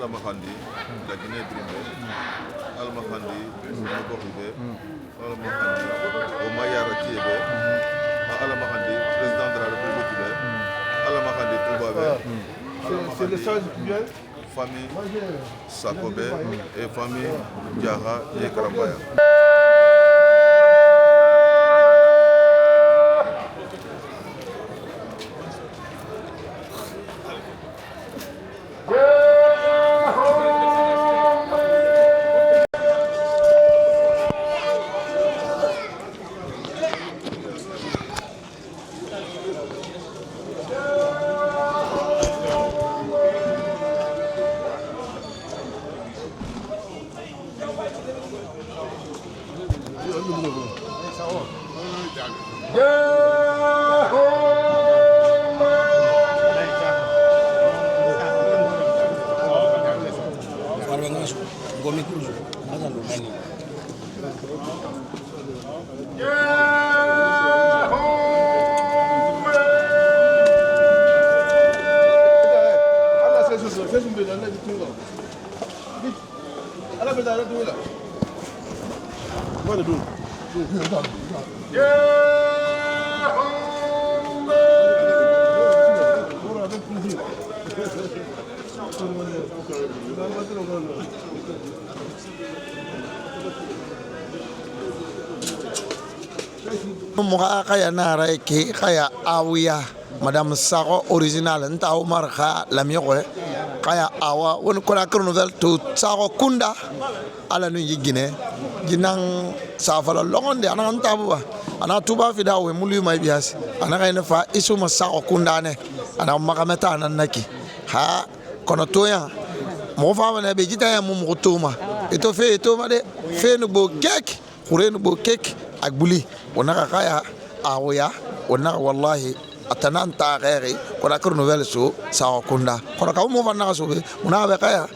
Alamakhandi, la Guinée Brimé, Alamakhandi, Mokohide, Alamakhandi, Omayara Kiebe, Alamakhandi, président de la République, Alamakhandi Toubabe, C'est le sage bien. famille Sakobe et famille Diara et Karambaya. Muka kaya nara ke kaya awiya madame Sako original nta Umar kha lamiyoko kaya awa won kona nouvelle to Sako kunda ala nu yigine ginang safala longonde ana ntabuwa ana tuba fida we mulu mai bias ana kayna fa isuma Sako kunda ne ana makameta nan naki ha kono toya mo fa wana be jita mu mutuma ito fe ito made fe no bo kek khure no bo kek agbuli ونقا قايا أويا ونقا والله أتنان تاغيري كنا كر نوفيل سو ساو كوندا كنا كاو مو فانا سو ونقا قايا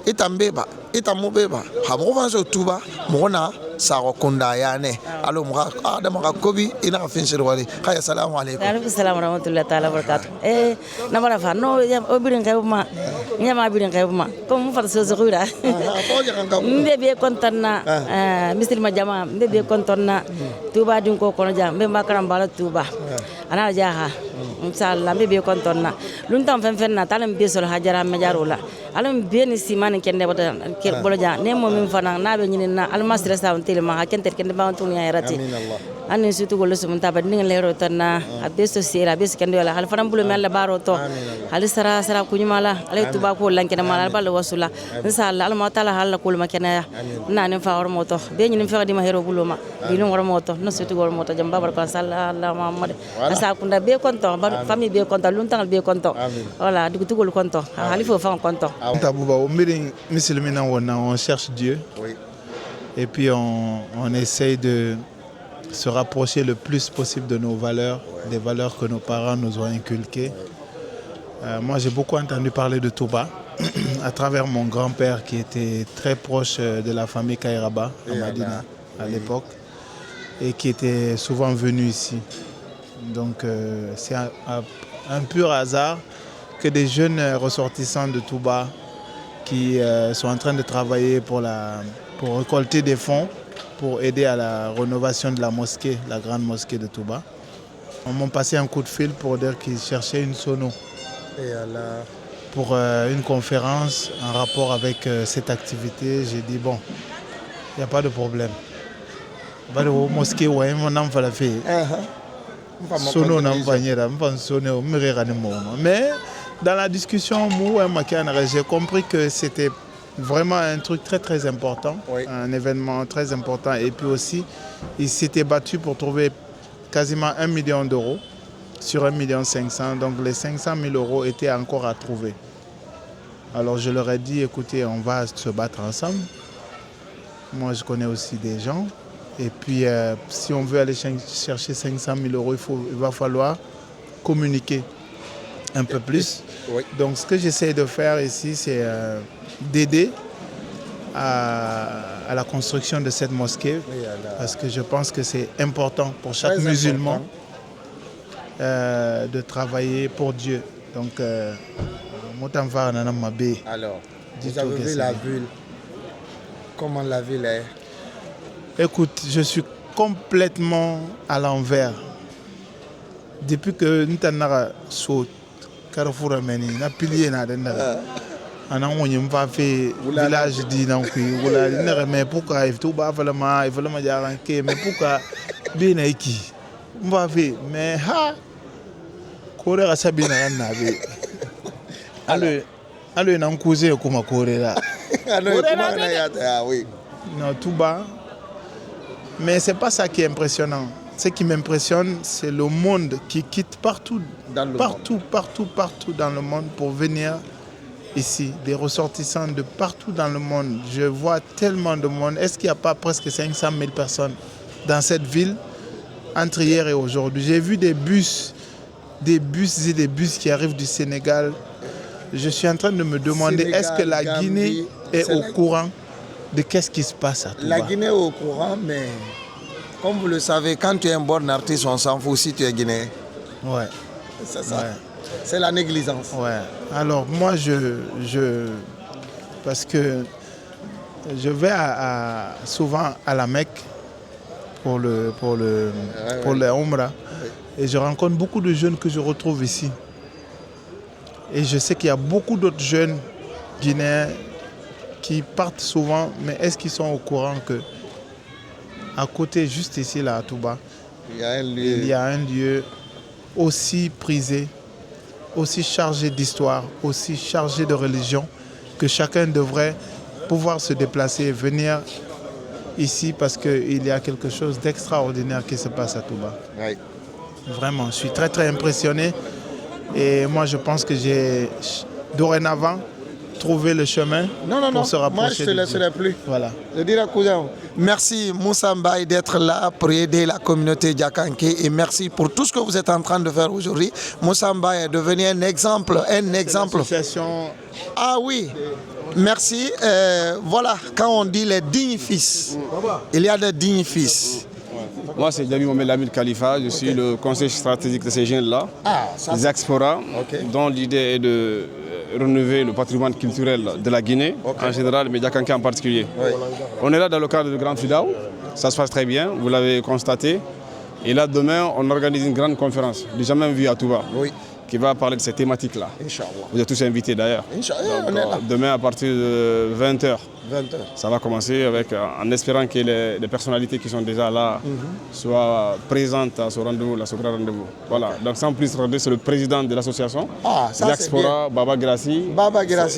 إتام بيبا إتام مو بيبا همو فان سو توبا مونا ساو كوندا يعني ألو مغا آدم مغا كوبي إنا فين سروالي قايا السلام عليكم عليكم السلام ورحمة الله تعالى وبركاته نمرة فانو أبيرن كيوما نيما أبيرن كيوما كم فرسو زغيرة مبي كونتنا مثل ما جماعة مبي كونتنا توبا دينكو كونجا مبي مكرم بالا توبا أنا جاها مسالة مبي كونتنا لونتام فنفنا تعلم بيسول حجرا مجارولا علم بيني سيمان كنده بولا نيمو من فنا نابي نينا الماستر ساون تيلما هكنتر كنده باونتوني يراتي أنا سوتو قولوا سمنتا بدين ليرو تنا أبيسو سيرا أبيس كنده ولا هل فرام بلو مالا باروتو هل سرا كوني مالا هل توبا كولان كنا مالا بالو وصولا نسال الله تعالى هل كول ما كنا نان فاور موتو بيني نفع دي مهيرو بلو ما بينو ور موتو نسوتو قول موتو جنبا بركة سال الله محمد أساكوندا بيه كونتو فامي بيه كونتو لونتان بيه كونتو ولا دكتور قول كونتو هاليفو فان كونتو On cherche Dieu et puis on essaye de se rapprocher le plus possible de nos valeurs, des valeurs que nos parents nous ont inculquées. Moi j'ai beaucoup entendu parler de Touba à travers mon grand-père qui était très proche de la famille Kairaba à Madina à l'époque et qui était souvent venu ici. Donc c'est un pur hasard que des jeunes ressortissants de Touba qui sont en train de travailler pour récolter des fonds pour aider à la rénovation de la mosquée, la grande mosquée de Touba. On m'a passé un coup de fil pour dire qu'ils cherchaient une sono pour une conférence en rapport avec cette activité. J'ai dit bon, il n'y a pas de problème. Pas de mosquée, ouais, mon enfant l'a fait. Sono n'a pas mais dans la discussion, j'ai compris que c'était vraiment un truc très très important, un événement très important. Et puis aussi, ils s'étaient battus pour trouver quasiment 1 million d'euros sur 1,5 million. Donc les 500 000 euros étaient encore à trouver. Alors je leur ai dit, écoutez, on va se battre ensemble. Moi je connais aussi des gens. Et puis si on veut aller chercher 500 000 euros, il va falloir communiquer un peu plus. Donc ce que j'essaie de faire ici, c'est d'aider à la construction de cette mosquée, parce que je pense que c'est important pour chaque musulman de travailler pour Dieu. Donc, alors, Vous avez vu la ville? Comment la ville est? Écoute, je suis complètement à l'envers. Depuis que nous avons sauté Carrefour Ameni, nous avons pilier na denda. Ana onye mfa fait village di na ku wala ne mais pourquoi il tout ba vraiment jaranke mais pourquoi bien iki mfa fait mais ha kore ga sabina na be allo na nkuze kuma kore la oui. Non, tout bas. Mais c'est pas ça qui est impressionnant. Ce qui m'impressionne, c'est le monde qui quitte partout dans le monde pour venir ici. Des ressortissants de partout dans le monde. Je vois tellement de monde. Est-ce qu'il n'y a pas presque 500 000 personnes dans cette ville entre hier et aujourd'hui? J'ai vu des bus qui arrivent du Sénégal. Je suis en train de me demander, Sénégal, est-ce que la Guinée est au courant de qu'est-ce qui se passe à Touba? La Guinée est au courant, mais comme vous le savez, quand tu es un bon artiste, on s'en fout si tu es guinéen. Ouais. C'est ça. Ouais. C'est la négligence. Ouais. Alors moi, parce que je vais souvent à la Mecque pour la Umrah, et je rencontre beaucoup de jeunes que je retrouve ici. Et je sais qu'il y a beaucoup d'autres jeunes guinéens qui partent souvent, mais est-ce qu'ils sont au courant que à côté, juste ici, là, à Touba, il y a un lieu aussi prisé, aussi chargé d'histoire, aussi chargé de religion, que chacun devrait pouvoir se déplacer et venir ici parce qu'il y a quelque chose d'extraordinaire qui se passe à Touba. Oui. Vraiment, je suis très très impressionné. Et moi, je pense que j'ai dorénavant trouvé le chemin pour se rapprocher. Moi, je ne te laisserai plus. Voilà. Je dirais, cousin, merci Moussa Mbaye d'être là pour aider la communauté Diakanké et merci pour tout ce que vous êtes en train de faire aujourd'hui. Moussa Mbaye est devenu un exemple. Ah oui, merci. Voilà, quand on dit les dignes fils, il y a des dignes fils. Moi, c'est Djami Mohamed Lamid Khalifa, je suis le conseiller stratégique de ces jeunes-là, les Axpora, dont l'idée est de renouveler le patrimoine culturel de la Guinée, en général, mais Diakanké en particulier. Oui. On est là dans le cadre du Grand Fidao, ça se passe très bien, vous l'avez constaté. Et là, demain, on organise une grande conférence, déjà même vue à Touba, qui va parler de ces thématiques-là. Vous êtes tous invités d'ailleurs. Demain, à partir de 20h. Ça va commencer en espérant que les personnalités qui sont déjà là soient présentes à ce rendez-vous, ce grand rendez-vous. Voilà. Donc sans plus tarder, c'est le président de l'association, Diaspora, Baba Grassi,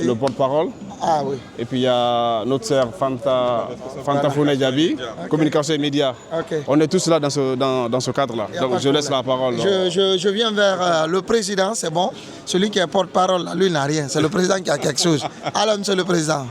le porte-parole. Ah, oui. Et puis il y a notre sœur Fanta Founé Diaby, communication et médias. On est tous là dans ce cadre-là. Donc je laisse la parole. Je viens vers le président, c'est bon. Celui qui est porte-parole, lui n'a rien. C'est le président qui a quelque chose. Alors, monsieur le président.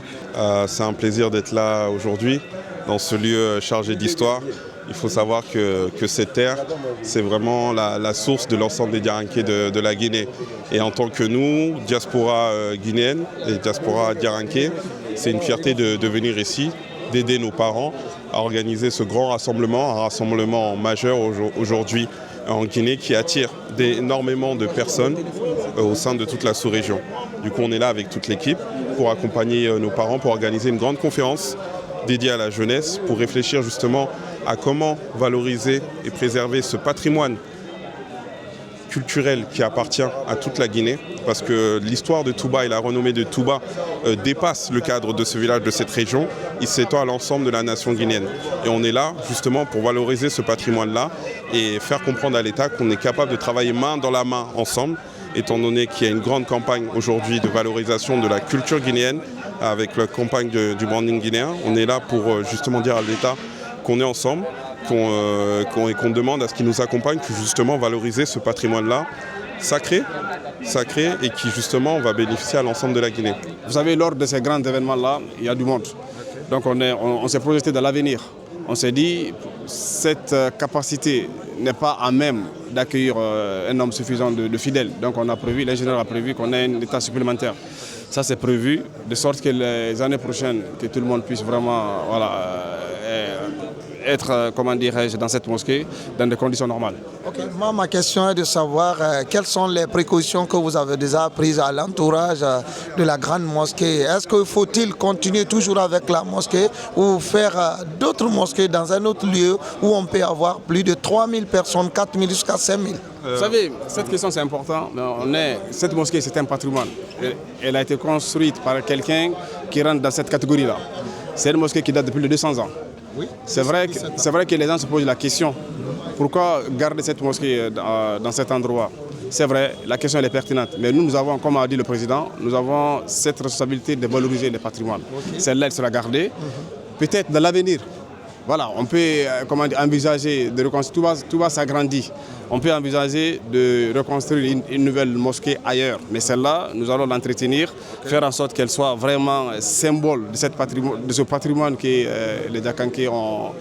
C'est un plaisir d'être là aujourd'hui, dans ce lieu chargé d'histoire. Il faut savoir que cette terre, c'est vraiment la source de l'ensemble des Diarankés de la Guinée. Et en tant que nous, diaspora guinéenne et diaspora Diarankés, c'est une fierté de venir ici, d'aider nos parents à organiser ce grand rassemblement, un rassemblement majeur aujourd'hui en Guinée qui attire énormément de personnes au sein de toute la sous-région. Du coup, on est là avec toute l'équipe pour accompagner nos parents, pour organiser une grande conférence dédiée à la jeunesse, pour réfléchir justement à comment valoriser et préserver ce patrimoine culturel qui appartient à toute la Guinée, parce que l'histoire de Touba et la renommée de Touba dépasse le cadre de ce village, de cette région. Il s'étend à l'ensemble de la nation guinéenne. Et on est là justement pour valoriser ce patrimoine-là et faire comprendre à l'État qu'on est capable de travailler main dans la main ensemble, étant donné qu'il y a une grande campagne aujourd'hui de valorisation de la culture guinéenne avec la campagne du branding guinéen. On est là pour justement dire à l'État qu'on est ensemble, qu'on demande à ce qu'il nous accompagne pour justement valoriser ce patrimoine-là sacré et qui justement va bénéficier à l'ensemble de la Guinée. Vous savez, lors de ces grands événements-là, il y a du monde. Donc on s'est projeté dans l'avenir. On s'est dit, cette capacité n'est pas à même d'accueillir un nombre suffisant de fidèles. Donc l'ingénieur a prévu qu'on ait un état supplémentaire. Ça c'est prévu, de sorte que les années prochaines, que tout le monde puisse vraiment être, comment dirais-je, dans cette mosquée dans des conditions normales. Okay. Moi, ma question est de savoir quelles sont les précautions que vous avez déjà prises à l'entourage de la grande mosquée. Est-ce qu'il faut-il continuer toujours avec la mosquée ou faire d'autres mosquées dans un autre lieu où on peut avoir plus de 3000 personnes, 4000 jusqu'à 5000? Vous savez, cette question c'est important. Cette mosquée c'est un patrimoine. Elle a été construite par quelqu'un qui rentre dans cette catégorie-là. C'est une mosquée qui date de plus de 200 ans. Oui, c'est vrai que les gens se posent la question, pourquoi garder cette mosquée dans cet endroit? C'est vrai, la question elle est pertinente. Mais nous avons, comme a dit le président, nous avons cette responsabilité de valoriser les patrimoines. Celle-là, elle sera gardée. Peut-être dans l'avenir. Voilà, on peut envisager de reconstruire, tout va s'agrandir. On peut envisager de reconstruire une nouvelle mosquée ailleurs. Mais celle-là, nous allons l'entretenir, faire en sorte qu'elle soit vraiment symbole de ce patrimoine que les Diakanké ont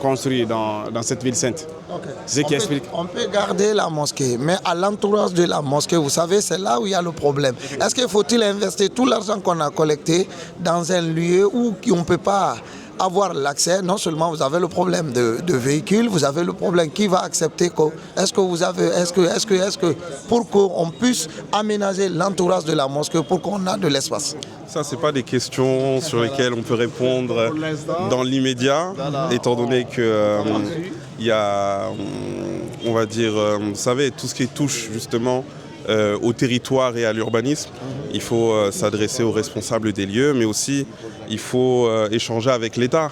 construit dans cette ville sainte. Okay. C'est ce qui explique. On peut garder la mosquée, mais à l'entourage de la mosquée, vous savez, c'est là où il y a le problème. Est-ce qu'il faut-il investir tout l'argent qu'on a collecté dans un lieu où on ne peut pas avoir l'accès? Non seulement vous avez le problème de véhicules, vous avez le problème qui va accepter que, est-ce que pour qu'on puisse aménager l'entourage de la mosquée pour qu'on ait de l'espace? Ça, c'est pas des questions sur lesquelles on peut répondre dans l'immédiat, étant donné que il y a, on va dire, vous savez, tout ce qui touche justement au territoire et à l'urbanisme, il faut s'adresser aux responsables des lieux, mais aussi il faut échanger avec l'État.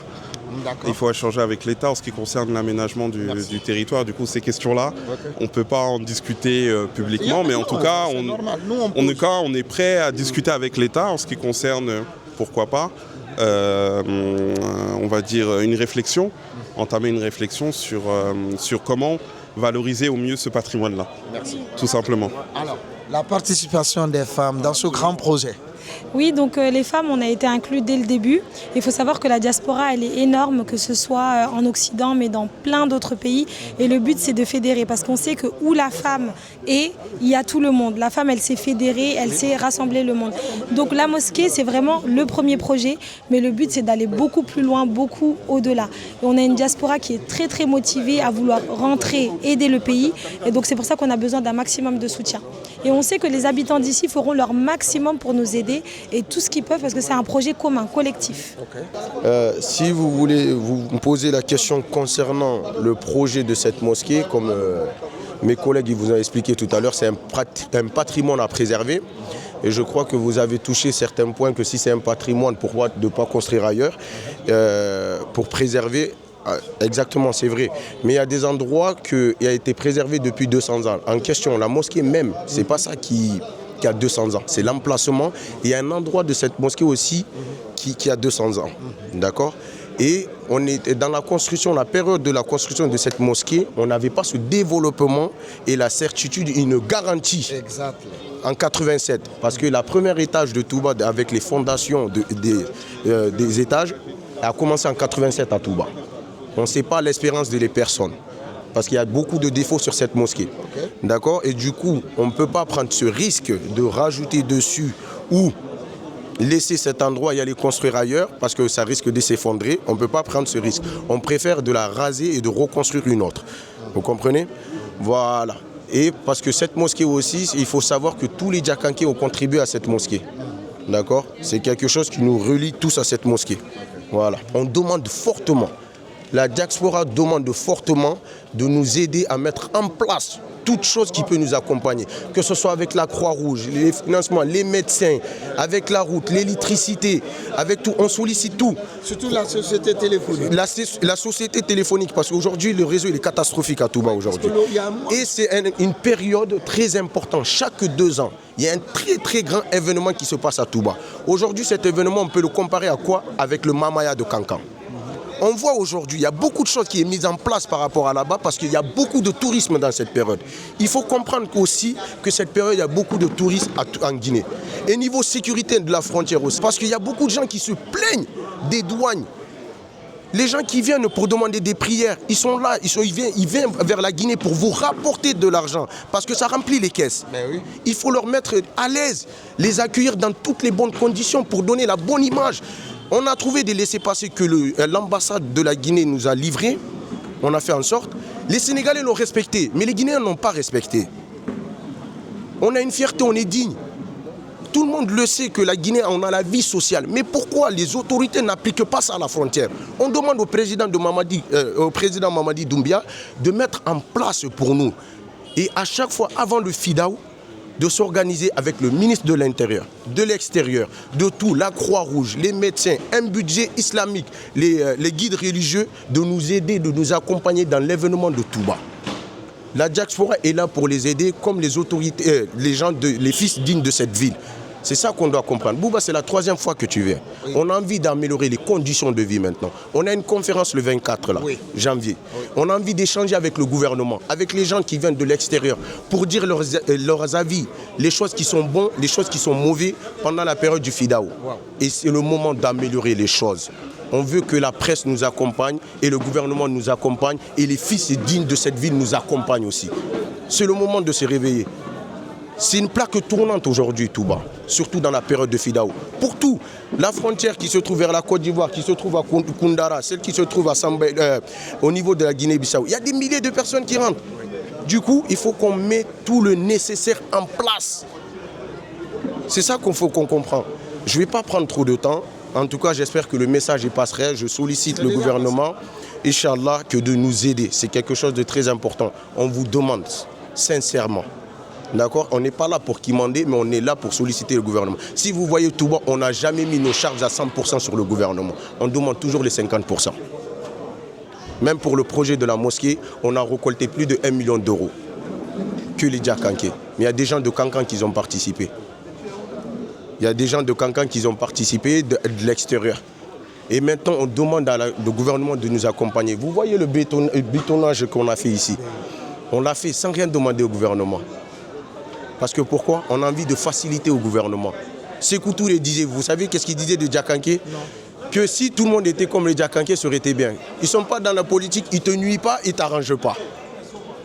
Il faut échanger avec l'État en ce qui concerne l'aménagement du territoire. Du coup, ces questions-là, on ne peut pas en discuter publiquement, mais en tout cas, on est prêt à discuter avec l'État en ce qui concerne, pourquoi pas, on va dire une réflexion, entamer une réflexion sur comment valoriser au mieux ce patrimoine-là. Merci. Tout simplement. Alors, la participation des femmes dans ce grand projet. Oui, donc les femmes, on a été inclus dès le début. Il faut savoir que la diaspora, elle est énorme, que ce soit en Occident, mais dans plein d'autres pays. Et le but, c'est de fédérer, parce qu'on sait que où la femme est, il y a tout le monde. La femme, elle sait fédérer, elle sait rassembler le monde. Donc la mosquée, c'est vraiment le premier projet, mais le but, c'est d'aller beaucoup plus loin, beaucoup au-delà. Et on a une diaspora qui est très, très motivée à vouloir rentrer, aider le pays. Et donc c'est pour ça qu'on a besoin d'un maximum de soutien. Et on sait que les habitants d'ici feront leur maximum pour nous aider et tout ce qu'ils peuvent parce que c'est un projet commun, collectif. Si vous voulez vous poser la question concernant le projet de cette mosquée, comme mes collègues vous ont expliqué tout à l'heure, c'est un patrimoine à préserver. Et je crois que vous avez touché certains points que si c'est un patrimoine, pourquoi ne pas construire ailleurs pour préserver. Exactement, c'est vrai. Mais il y a des endroits qui ont été préservés depuis 200 ans. En question, la mosquée même, c'est pas ça qui a 200 ans. C'est l'emplacement. Il y a un endroit de cette mosquée aussi qui a 200 ans. D'accord ? Et on est dans la construction, la période de la construction de cette mosquée, on n'avait pas ce développement et la certitude, une garantie. Exactement. En 87, parce que la première étage de Touba, avec les fondations des étages, a commencé en 87 à Touba. On ne sait pas l'espérance des personnes, parce qu'il y a beaucoup de défauts sur cette mosquée. Okay. D'accord ? Et du coup, on ne peut pas prendre ce risque de rajouter dessus ou laisser cet endroit et aller construire ailleurs, parce que ça risque de s'effondrer. On ne peut pas prendre ce risque. On préfère de la raser et de reconstruire une autre. Vous comprenez ? Voilà. Et parce que cette mosquée aussi, il faut savoir que tous les Diakanké ont contribué à cette mosquée. D'accord ? C'est quelque chose qui nous relie tous à cette mosquée. Voilà. On demande fortement. La diaspora demande fortement de nous aider à mettre en place toute chose qui peut nous accompagner. Que ce soit avec la Croix-Rouge, les financements, les médecins, avec la route, l'électricité, avec tout. On sollicite tout. Surtout la société téléphonique. La société téléphonique, parce qu'aujourd'hui, le réseau il est catastrophique à Touba aujourd'hui. Et c'est une période très importante. Chaque 2 ans, il y a un très très grand événement qui se passe à Touba. Aujourd'hui, cet événement, on peut le comparer à quoi ? Avec le Mamaya de Kankan. On voit aujourd'hui, il y a beaucoup de choses qui sont mises en place par rapport à là-bas parce qu'il y a beaucoup de tourisme dans cette période. Il faut comprendre aussi que cette période, il y a beaucoup de touristes en Guinée. Et niveau sécurité de la frontière aussi, parce qu'il y a beaucoup de gens qui se plaignent des douanes. Les gens qui viennent pour demander des prières, ils sont là, ils viennent vers la Guinée pour vous rapporter de l'argent parce que ça remplit les caisses. Oui. Il faut leur mettre à l'aise, les accueillir dans toutes les bonnes conditions pour donner la bonne image. On a trouvé des laissez-passer que l'ambassade de la Guinée nous a livrés. On a fait en sorte. Les Sénégalais l'ont respecté, mais les Guinéens n'ont pas respecté. On a une fierté, on est digne. Tout le monde le sait que la Guinée, on a la vie sociale. Mais pourquoi les autorités n'appliquent pas ça à la frontière? On demande au président Mamadi Doumbia de mettre en place pour nous. Et à chaque fois, avant le FIDAO, de s'organiser avec le ministre de l'Intérieur, de l'Extérieur, de tout, la Croix-Rouge, les médecins, un budget islamique, les guides religieux, de nous aider, de nous accompagner dans l'événement de Touba. La diaspora est là pour les aider comme les autorités, les fils dignes de cette ville. C'est ça qu'on doit comprendre. Bouba, c'est la 3e fois que tu viens. Oui. On a envie d'améliorer les conditions de vie maintenant. On a une conférence le 24 là, janvier. Oui. On a envie d'échanger avec le gouvernement, avec les gens qui viennent de l'extérieur, pour dire leurs avis, les choses qui sont bonnes, les choses qui sont mauvaises pendant la période du FIDAO. Wow. Et c'est le moment d'améliorer les choses. On veut que la presse nous accompagne et le gouvernement nous accompagne et les fils dignes de cette ville nous accompagnent aussi. C'est le moment de se réveiller. C'est une plaque tournante aujourd'hui, Touba, surtout dans la période de FIDAO. Pour tout, la frontière qui se trouve vers la Côte d'Ivoire, qui se trouve à Koundara, celle qui se trouve à au niveau de la Guinée-Bissau, il y a des milliers de personnes qui rentrent. Du coup, il faut qu'on mette tout le nécessaire en place. C'est ça qu'on comprend. Je ne vais pas prendre trop de temps. En tout cas, j'espère que le message y passerait. Je sollicite le gouvernement, Inch'Allah, que de nous aider. C'est quelque chose de très important. On vous demande sincèrement. D'accord? On n'est pas là pour quémander, mais on est là pour solliciter le gouvernement. Si vous voyez Touba, on n'a jamais mis nos charges à 100% sur le gouvernement. On demande toujours les 50%. Même pour le projet de la mosquée, on a récolté plus de 1 million d'euros. Que les Djakanké. Mais il y a des gens de Kankan qui ont participé. Il y a des gens de Kankan qui ont participé de l'extérieur. Et maintenant, on demande au gouvernement de nous accompagner. Vous voyez le bétonnage qu'on a fait ici. On l'a fait sans rien demander au gouvernement. Parce que pourquoi? On a envie de faciliter au gouvernement. Sékou Touré disait, vous savez qu'est-ce qu'il disait de Djakanké? Que si tout le monde était comme les Djakanké, ça aurait été bien. Ils ne sont pas dans la politique, ils ne te nuisent pas, ils ne t'arrangent pas.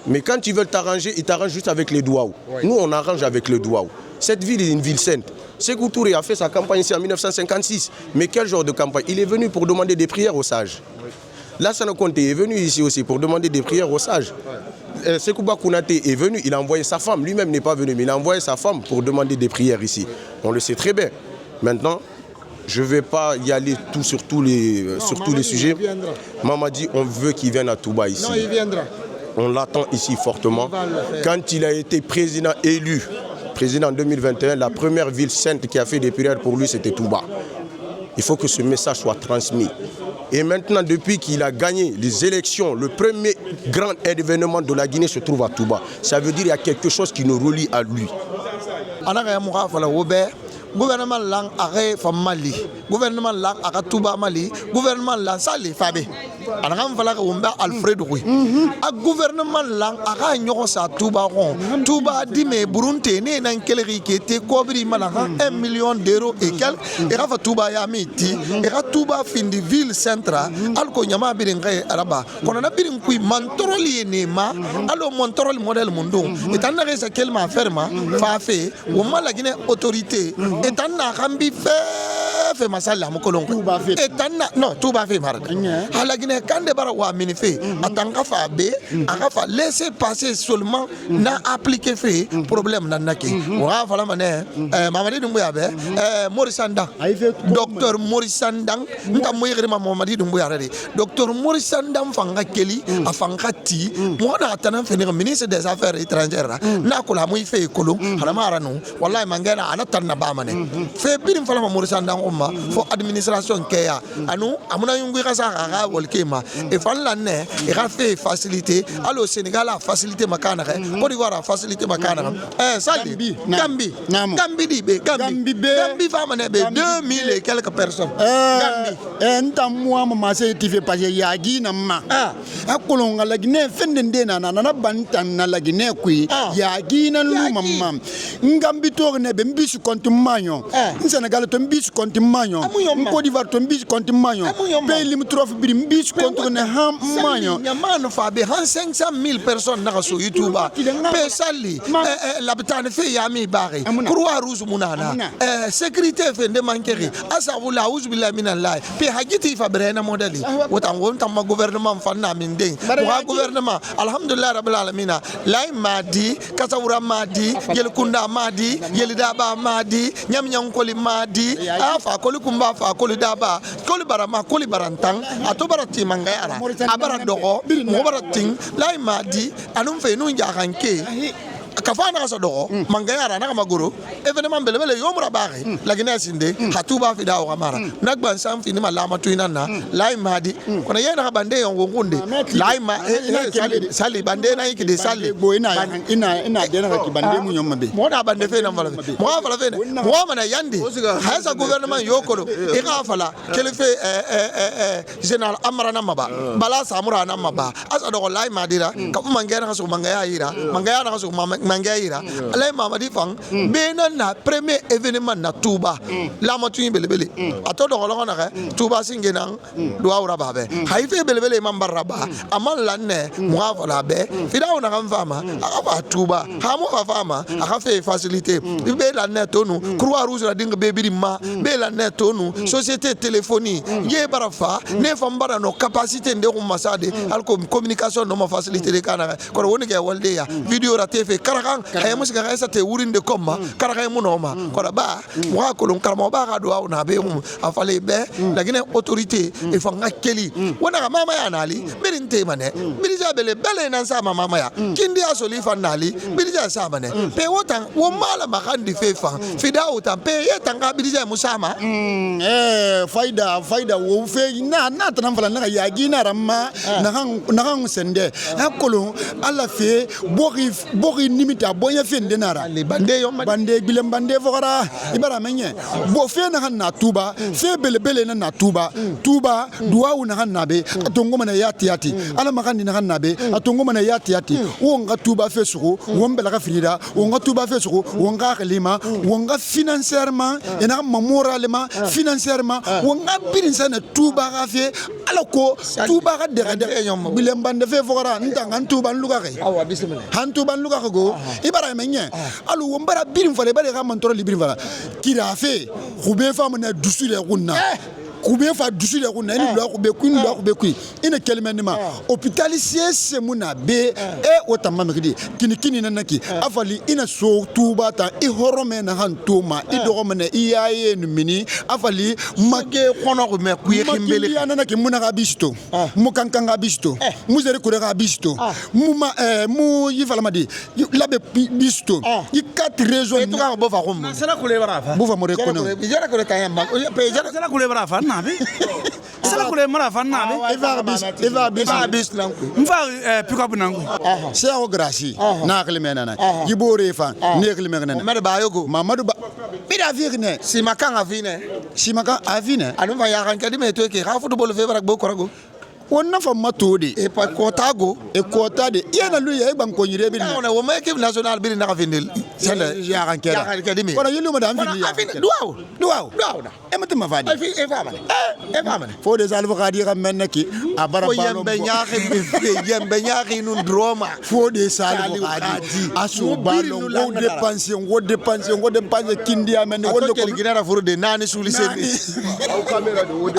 Mais quand ils veulent t'arranger, ils t'arrangent juste avec les douaou. Oui. Nous, on arrange avec le douaou. Cette ville est une ville sainte. Sékou Touré a fait sa campagne ici en 1956. Mais quel genre de campagne? Il est venu pour demander des prières aux sages. Oui. Lassana Conté est venu ici aussi pour demander des prières aux sages. Sekouba Kounaté est venu, il a envoyé sa femme, lui-même n'est pas venu, mais il a envoyé sa femme pour demander des prières ici. On le sait très bien. Maintenant, je ne vais pas y aller sur tous les sujets. Mamadi, on veut qu'il vienne à Touba ici. Non, il viendra. On l'attend ici fortement. Quand il a été président élu, président en 2021, la première ville sainte qui a fait des prières pour lui, c'était Touba. Il faut que ce message soit transmis. Et maintenant, depuis qu'il a gagné les élections, le premier grand événement de la Guinée se trouve à Touba. Ça veut dire qu'il y a quelque chose qui nous relie à lui. Gouvernement lang arrêt fa Mali, gouvernement lang arrêt Touba Mali, gouvernement lang sali Fabé. Anagam fala ko umba Alfred Rui. A gouvernement lang arrêt nyoko sa Touba ron. Touba di me Burundi ne nan keleri kete kobri malanga 1 million d'euros et quel et rafa Touba ya miti et ra Touba fin de ville centrale alko nyama biringa araba. Kono na birin kui mantoroli nema alo mantoroli model mundo. Et tanare sa kelma ferma fa fe o mala Guinée autorité. Et t'en as rambi fait masala mokolon. Et t'en as non tout va faire marque. À la Guinée quand des bara wa minifé. Attends fa be, fa laisser passer seulement n'a appliquer fait problème n'a naki. Wa fala mané Mamadi Doumbouya be Maurice Sandang. Docteur Maurice Sandang nta moyere Mamadi Doumbouya rade. Docteur Maurice Sandang fanga keli afanga ti mo na tanan finir ministre des affaires étrangères na ko la moy fait kolon hala maranu wallahi mangena ana tanna ba mané. Fait birim fala Maurice Sandang umma fo administration keya anu amuna yungu kasa ga wolkema e falla ne e ga fait facilité allo Sénégal a facilité makana Côte d'Ivoire a facilité makana sali Gambie di be Gambie fama ne be 2000 et quelques personnes Gambie ntam moi mama se ti fait passer yagi na ma akolonga la Guinée fendende na bantan na la Guinée kui yagi na lu mama Gambie to ne be mbisu compte manyo Sénégal to mbisu compte konti manyo Côte d'Ivoire to mbis konti manyo pays limitrophe bi mbis contre ne ham manyo nyamano fa be 500,000 personnes na so YouTube pe sali l'habitant fe yami bari croix rouge munana sécurité fe de mankeri asa wala auzu billahi minallah pe hagiti fa brena modeli wotan wonta ma gouvernement fanna min den wa gouvernement alhamdulillah rabbil alamin lay madi kasawura madi yel kunda madi yel daba madi nyam nyankoli madi afa koli kumba fa koli daba koli barama koli barantang ato barati mangayara abara dogo mo barating lay madi anum fe nu njakanke kafana sa dogo mangayara na magoro événement belebele yomra bari la Guinée sinde hatuba fi dawo kamara nagban sam fi ni malama tuinana lay madi kona yena bande yongo ngunde lay ma sali bande na yiki de sali bo ina dena ka bande mu nyom be mo da bande fe na fala fe mo mana yandi hasa gouvernement yokolo e ka fala kelefe général amara na maba bala samura na maba asa dogo lay madi ra ka mangayara ka so mangayira ka so mangaira alay mamadi fang bena na premier événement na Touba la matu belebele ato do ngolo na Touba singenang do awra babe haife belebele mambaraba amal lanne muafa la be fida ona kan fama aka Touba ha mo fa fama aka fe facilité be la net tonu croix rouge la dinga be birima be la net tonu société téléphonie ye barafa ne fambara no capacité de masade alko communication no ma facilité de kana ko woni ke walde ya video ra tv karakan ay musika kaisa te wurinde komma karakan munoma ko ba wa ko lon karamo ba ga do na be afale be lakini autorité e fanga keli wona mama ya nali birinte mane birija bele nan sa mama ya kindi asoli fanali birija sa mane pe wotan wo mala makandi fefa fida utan pe yetanga birija musama faida wo fe na tan fala na ya gina ramma na kan sende hakolo ala fe bori nimita bonya fe ndenara le bande yo bande bilem bande fokara ibara menye bo fe na Touba fe bele na Touba duwa una hannabe atongo mana yati ala makandi na hannabe atongo mana yati wonga Touba fe suko wombela ka frida wonga Touba fe suko wonga kalima wonga financièrement ena moralement financièrement wonga birinsa na Touba ka fe alako Touba ka de bilem bande fe fokara ntanga Touba luka ke awa bismillah han Touba luka ko ibara menye alu wombara birin fale bare ka mantoro librin fala kira fe khube fa mona dusu le kunna kube fa dusu le kunna ni do kube ku ina kelmenima hôpital CS muna be otama mekidi kini nanaki afali ina so Touba ta I horome na hantuma I do mena iyaye numini afali make kono ko me ku yekimbele yana ki muna ga bisto mukankanga bisto muzere kure ga bisto mu yifala madi labe bisto I 4 régions to ga bo fa ko sala kule barafa bo fa mo rekono jara ko kayamba pe jara sala kule barafa nabe sala kule barafa nabe eva bis mfa pick up nangu c'est au gracie na klemena na yibore fa ne klemena na Mamadou Ba bida virne simakan avine anu fa ya kan kadi me to ke ha football fe barak bo korago wonna fa matodi e pa kotago e kotade yana luya e ban ko nyire bi na wo ma équipe nationale bi na ka findel sele ya kan kedi me wala yelu madam findi duaw e mata ma fadi e fa man fo des alvocadi kam menaki abara balo yembe nyaaki nun droma fo des alvocadi aso balo wo dépenser kindi amene wondo ko ginara furu de nani suli sebi au camera de wodi